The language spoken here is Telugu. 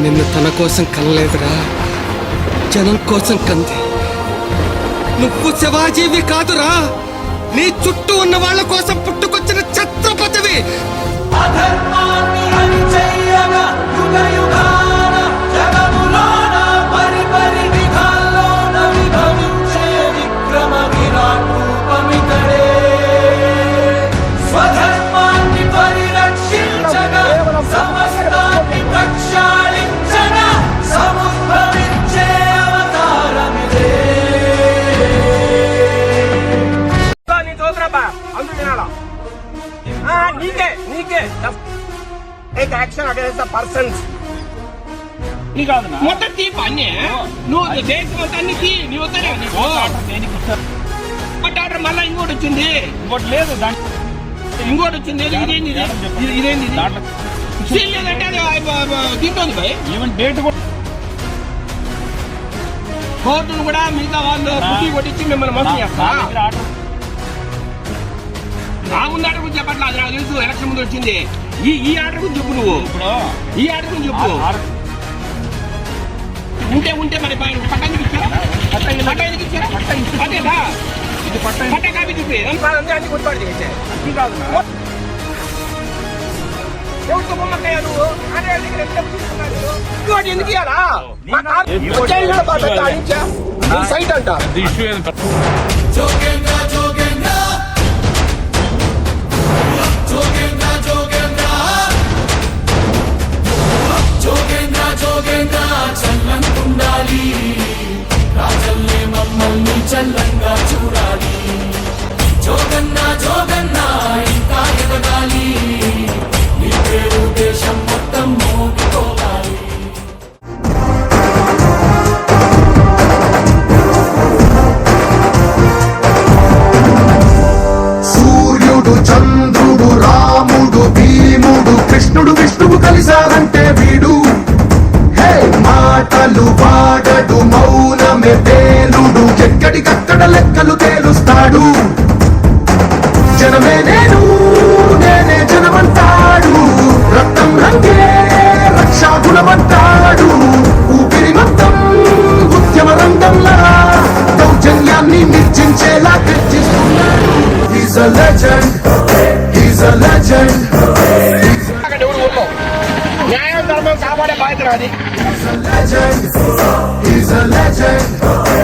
నిన్ను తన కోసం కనలేదురా, జనం కోసం కంది. నువ్వు శివాజీవి కాదురా, నీ చుట్టూ ఉన్న వాళ్ళ కోసం పుట్టుకొచ్చిన ఛత్రపతివి. Action against the persons. మొత్తం తీ పని నువ్వు దేశం మొత్తాన్ని తీ నీ వద్దనే ఆర్డర్ మళ్ళీ ఇంకోటి వచ్చింది, ఇంకోటి లేదు, ఇంకోటి వచ్చింది. ఇదేంది ఇదేంది లేదంటే అది తింటుంది భయ్. ఈవెన్ డేట్ కోర్టును కూడా మిగతా వాళ్ళు పుట్టి కొట్టించి మిమ్మల్ని మోసం చేస్తా. నా ముందు ఆర్డర్ గురించి చెప్పట్లా, అది నాకు తెలుసు. ఎలక్షన్ ముందు వచ్చింది. ఈ ఆర్డర్ గురించి చెప్పు, నువ్వు ఈ ఆర్డర్ గురించి చెప్పు. ఉంటే మరి పట్టానికి ఇచ్చారా? పట్టానికి ఇచ్చారా? పట్టేదా పట్ట కాపీ చూపి అన్ని కొట్టుబాటు చేసే ఎవరితో బొమ్మకాయ నువ్వు ఎందుకు ఇయ్యాలా? సైట్ అంట చల్లంగా రాజల్లే మమ్మల్ని చల్లంగా చూడాలి. జోగన్నా జోగన్నా ఇంకా ఎదగాలి, నీ పేరు దేశం మొత్తం మోగిపోవాలి. సూర్యుడు చంద్రుడు రాముడు భీముడు కృష్ణుడు విష్ణువు కలిసారంటే వీడు మాటలు వాడడు, మౌనమే పేలుడు, ఎక్కడికక్కడ లెక్కలు తేలుస్తాడు. జనమే నేను, నేనే జనమంటాడు, రక్తం రంగే రక్షాగుణమంటాడు. ఊపిరి మొత్తం ఉద్యమ రంగంలా దౌర్జన్యాన్ని నిర్జించేలా గర్జిస్తున్నాడు. He's a legend, he's a legend. న్యాయం ధర్మం కాపాడే బాధ్యత అది. He's a legend, he's a legend.